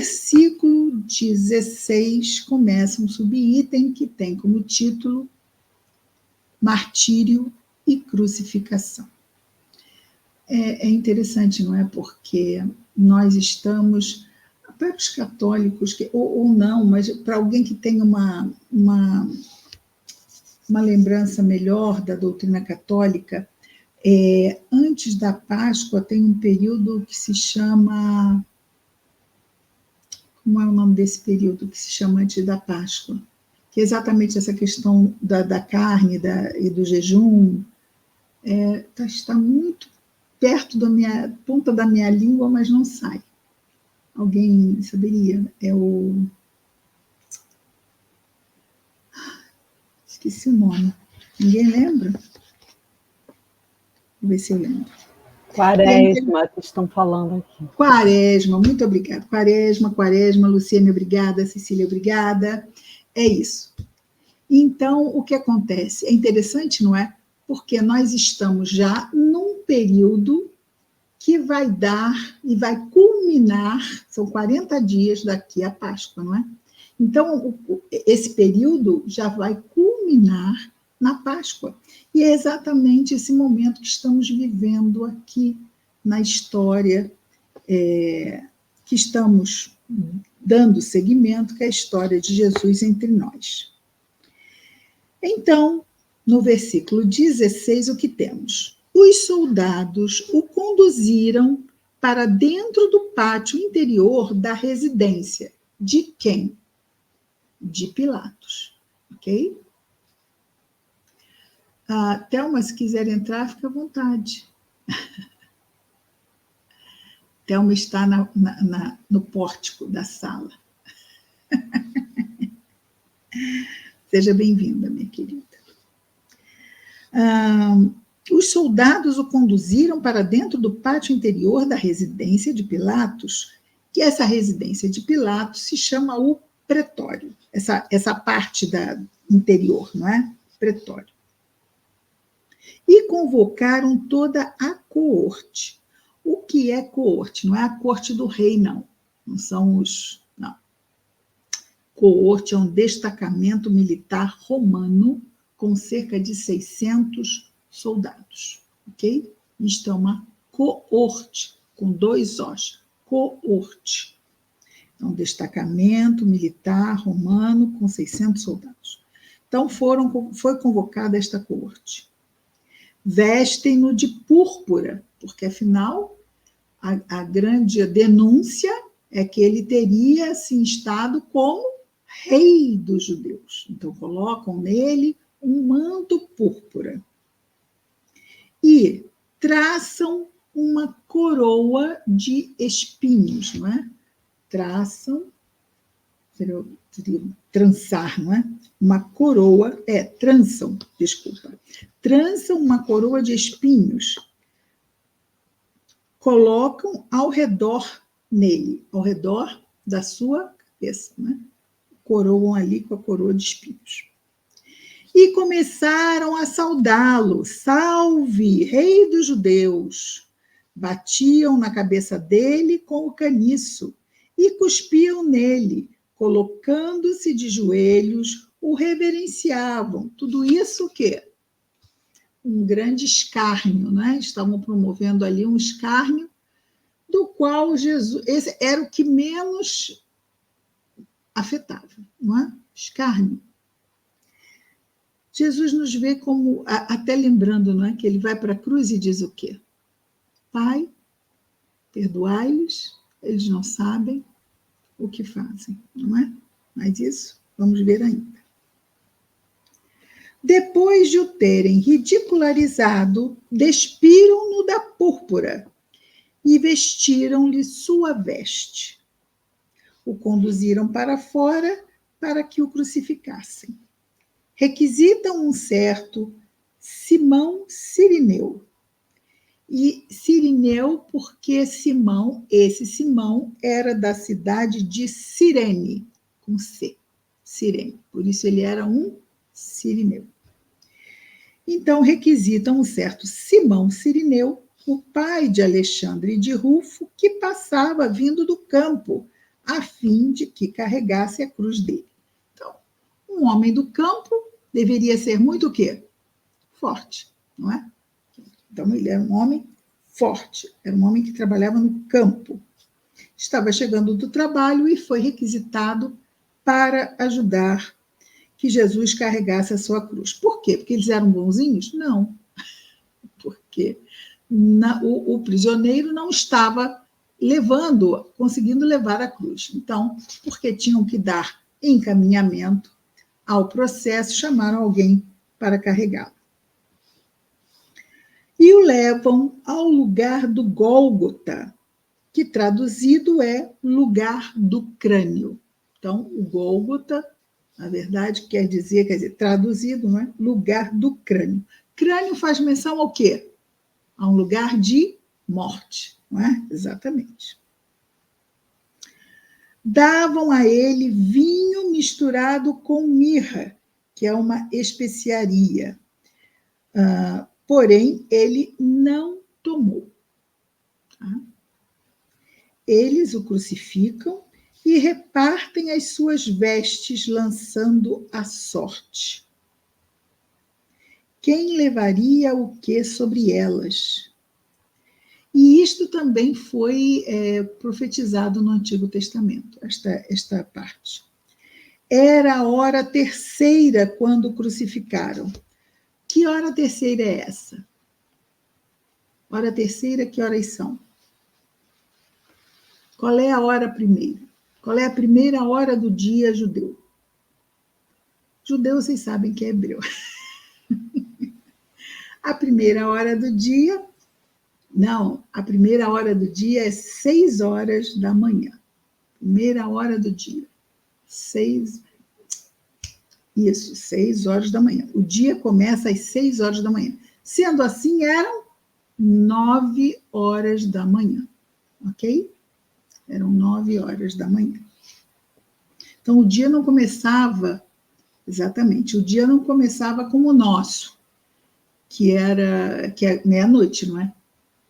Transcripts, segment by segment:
versículo 16 começa um subitem que tem como título Martírio e Crucificação. É interessante, não é? Porque nós estamos, para os católicos, ou não, mas para alguém que tem uma lembrança melhor da doutrina católica, antes da Páscoa tem um período que se chama... Como é o nome desse período que se chama antes da Páscoa? Que é exatamente essa questão da carne e do jejum. Está muito perto da ponta da minha língua, mas não sai. Alguém saberia? Esqueci o nome. Ninguém lembra? Vou ver se eu lembro. Quaresma, que estão falando aqui. Quaresma, muito obrigada. Quaresma, Luciene, obrigada. Cecília, obrigada. É isso. Então, o que acontece? É interessante, não é? Porque nós estamos já num período que vai dar e vai culminar, são 40 dias daqui à Páscoa, não é? Então, esse período já vai culminar na Páscoa. E é exatamente esse momento que estamos vivendo aqui na história, que estamos dando seguimento, que é a história de Jesus entre nós. Então, no versículo 16, o que temos? Os soldados o conduziram para dentro do pátio interior da residência. De quem? De Pilatos. Ok? Thelma, se quiser entrar, fica à vontade. Thelma está no pórtico da sala. Seja bem-vinda, minha querida. Os soldados o conduziram para dentro do pátio interior da residência de Pilatos, que essa residência de Pilatos se chama o pretório, essa parte da interior, não é? Pretório. E convocaram toda a coorte. O que é coorte? Não é a corte do rei, não. Não são os... Não. Coorte é um destacamento militar romano com cerca de 600 soldados, ok? Isto é uma coorte, com 2 Os, coorte. É um destacamento militar romano com 600 soldados. Então, foi convocada esta coorte. Vestem-no de púrpura, porque, afinal, a grande denúncia é que ele teria se instado como rei dos judeus. Então, colocam nele um manto púrpura. E traçam uma coroa de espinhos, não é? Seria trançar, não é? Uma coroa, trançam uma coroa de espinhos, colocam ao redor nele, ao redor da sua cabeça, né? Coroam ali com a coroa de espinhos. E começaram a saudá-lo, salve, rei dos judeus. Batiam na cabeça dele com o caniço e cuspiam nele, colocando-se de joelhos, o reverenciavam. Tudo isso o quê? Um grande escárnio, né? Estavam promovendo ali um escárnio, do qual Jesus... Esse era o que menos afetava, não é? Escárnio. Jesus nos vê como, até lembrando, não é? Que ele vai para a cruz e diz o quê? Pai, perdoai-lhes, eles não sabem o que fazem, não é? Mas isso vamos ver ainda. Depois de o terem ridicularizado, despiram-no da púrpura e vestiram-lhe sua veste. O conduziram para fora para que o crucificassem. Requisitam um certo Simão Cirineu. E Cirineu, porque esse Simão era da cidade de Cirene, com C, Cirene. Por isso ele era um Cirineu. Então, requisitam um certo Simão Cirineu, o pai de Alexandre e de Rufo, que passava vindo do campo a fim de que carregasse a cruz dele. Então, um homem do campo deveria ser muito o quê? Forte, não é? Então, ele era um homem forte, era um homem que trabalhava no campo. Estava chegando do trabalho e foi requisitado para ajudar que Jesus carregasse a sua cruz. Por quê? Porque eles eram bonzinhos? Não. Porque o prisioneiro não estava conseguindo levar a cruz. Então, porque tinham que dar encaminhamento ao processo, chamaram alguém para carregá-lo. E o levam ao lugar do Gólgota, que traduzido é lugar do crânio. Então, o Gólgota, na verdade, quer dizer, traduzido, não é? Lugar do crânio. Crânio faz menção ao quê? A um lugar de morte, não é? Exatamente. Davam a ele vinho misturado com mirra, que é uma especiaria. Porém, ele não tomou. Tá? Eles o crucificam e repartem as suas vestes, lançando a sorte. Quem levaria o que sobre elas? E isto também foi profetizado no Antigo Testamento, esta parte. Era a hora terceira quando crucificaram. Que hora terceira é essa? Hora terceira, que horas são? Qual é a hora primeira? Qual é a primeira hora do dia judeu? Judeu, vocês sabem que é hebreu. A primeira hora do dia... Não, a primeira hora do dia é 6 horas da manhã. Primeira hora do dia. 6 horas da manhã. O dia começa às 6 horas da manhã. Sendo assim, eram 9 horas da manhã. Ok? Eram 9 horas da manhã. Então, o dia não começava... Exatamente. O dia não começava como o nosso, que é meia-noite, não é?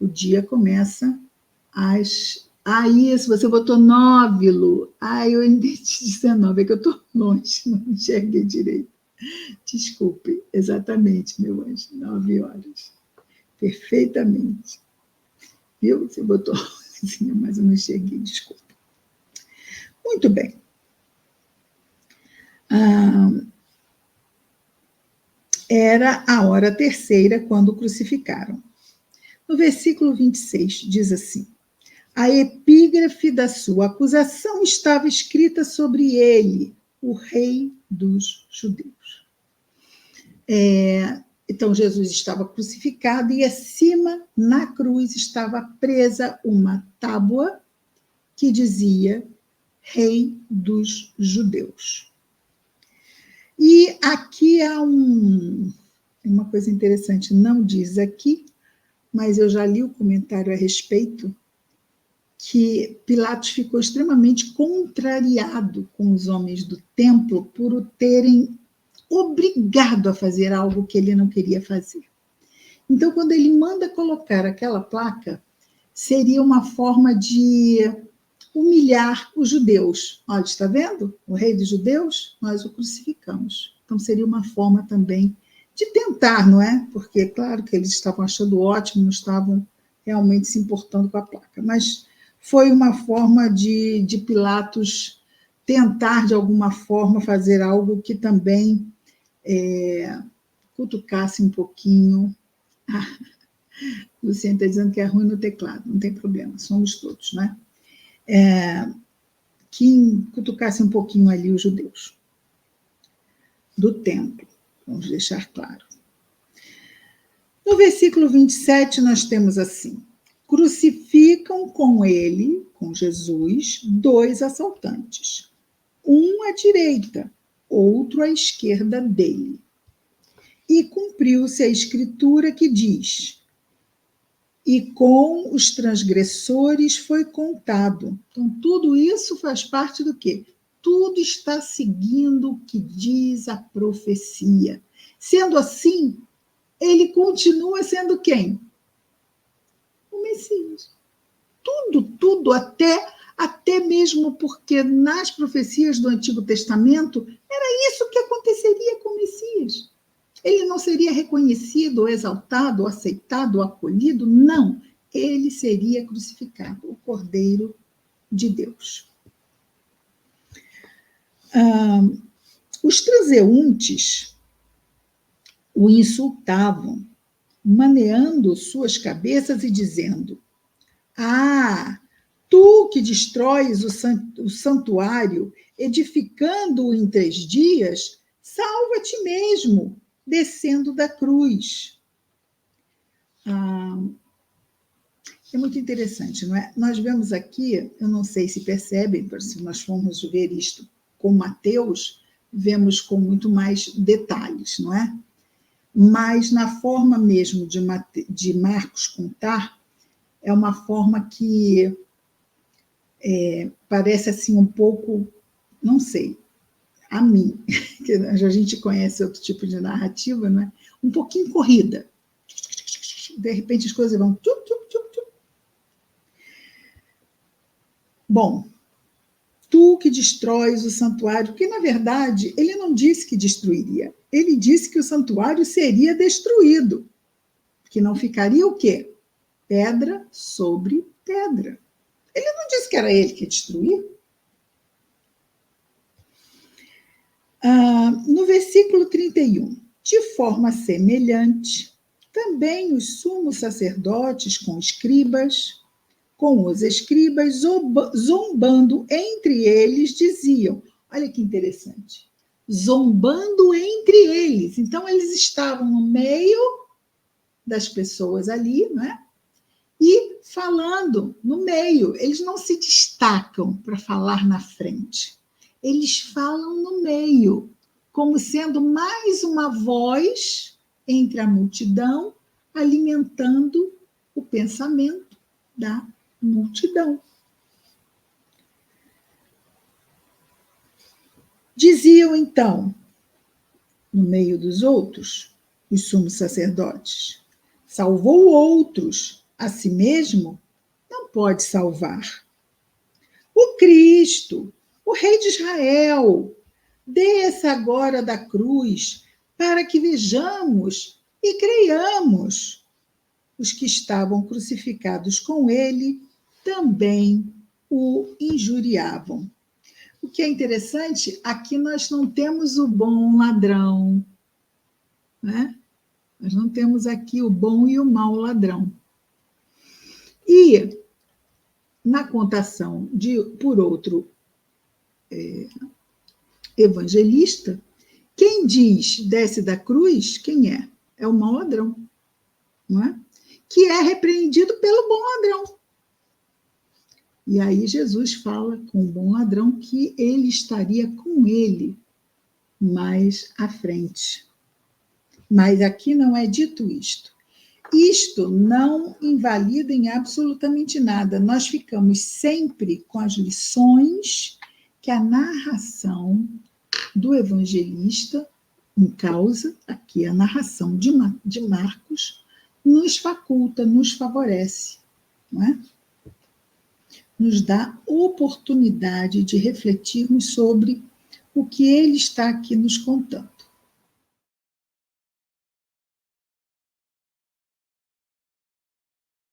O dia começa às... isso, você botou 9, Lu. Eu entendi 19, é que eu estou longe, não enxerguei direito. Desculpe, exatamente, meu anjo, 9 horas. Perfeitamente. Viu? Você botou 11, mas eu não enxerguei, desculpa. Muito bem. Era a hora terceira quando crucificaram. No versículo 26, diz assim: a epígrafe da sua acusação estava escrita sobre ele, o rei dos judeus. Então, Jesus estava crucificado e acima, na cruz, estava presa uma tábua que dizia rei dos judeus. E aqui há uma coisa interessante, não diz aqui, mas eu já li o comentário a respeito, que Pilatos ficou extremamente contrariado com os homens do templo por o terem obrigado a fazer algo que ele não queria fazer. Então, quando ele manda colocar aquela placa, seria uma forma de humilhar os judeus. Olha, está vendo? O rei dos judeus, nós o crucificamos. Então, seria uma forma também de tentar, não é? Porque, claro que eles estavam achando ótimo, não estavam realmente se importando com a placa. Mas foi uma forma de Pilatos tentar, de alguma forma, fazer algo que também cutucasse um pouquinho. Luciana está dizendo que é ruim no teclado, não tem problema, somos todos, né? Que cutucasse um pouquinho ali os judeus do templo. Vamos deixar claro. No versículo 27, nós temos assim: crucificam com ele, com Jesus, 2 assaltantes, um à direita, outro à esquerda dele. E cumpriu-se a escritura que diz: e com os transgressores foi contado. Então, tudo isso faz parte do quê? Tudo está seguindo o que diz a profecia. Sendo assim, ele continua sendo quem? O Messias. Tudo, até até mesmo porque nas profecias do Antigo Testamento era isso que aconteceria com o Messias. Ele não seria reconhecido, ou exaltado, ou aceitado, ou acolhido, não. Ele seria crucificado, o Cordeiro de Deus. Os transeuntes o insultavam, maneando suas cabeças e dizendo: ah, tu que destróis o santuário, edificando-o em 3 dias, salva-te mesmo, descendo da cruz. É muito interessante, não é? Nós vemos aqui, eu não sei se percebem, se nós formos ver isto com Mateus, vemos com muito mais detalhes, não é? Mas na forma mesmo de Marcos contar, é uma forma que parece assim um pouco, não sei, a mim, que a gente conhece outro tipo de narrativa, não é? Um pouquinho corrida. De repente as coisas vão... Bom, tu que destróis o santuário, porque na verdade ele não disse que destruiria, ele disse que o santuário seria destruído, que não ficaria o quê? Pedra sobre pedra. Ele não disse que era ele que ia destruir. No versículo 31, de forma semelhante, também os sumos sacerdotes com os escribas, zombando entre eles, diziam, olha que interessante, zombando entre eles. Então, eles estavam no meio das pessoas ali, né? E falando no meio. Eles não se destacam para falar na frente. Eles falam no meio, como sendo mais uma voz entre a multidão, alimentando o pensamento da multidão. Diziam, então, no meio dos outros, os sumos sacerdotes, salvou outros, a si mesmo não pode salvar. O Cristo, o Rei de Israel, desça agora da cruz para que vejamos e creiamos. Os que estavam crucificados com ele também o injuriavam. O que é interessante, aqui nós não temos o bom ladrão, né? Nós não temos aqui o bom e o mau ladrão. E na contação por outro evangelista, quem diz desce da cruz, quem é? É o mau ladrão, não é? Que é repreendido pelo bom ladrão. E aí Jesus fala com o bom ladrão que ele estaria com ele mais à frente. Mas aqui não é dito isto. Isto não invalida em absolutamente nada. Nós ficamos sempre com as lições que a narração do evangelista, em causa, aqui a narração de Marcos, nos faculta, nos favorece, não é? Nos dá oportunidade de refletirmos sobre o que ele está aqui nos contando.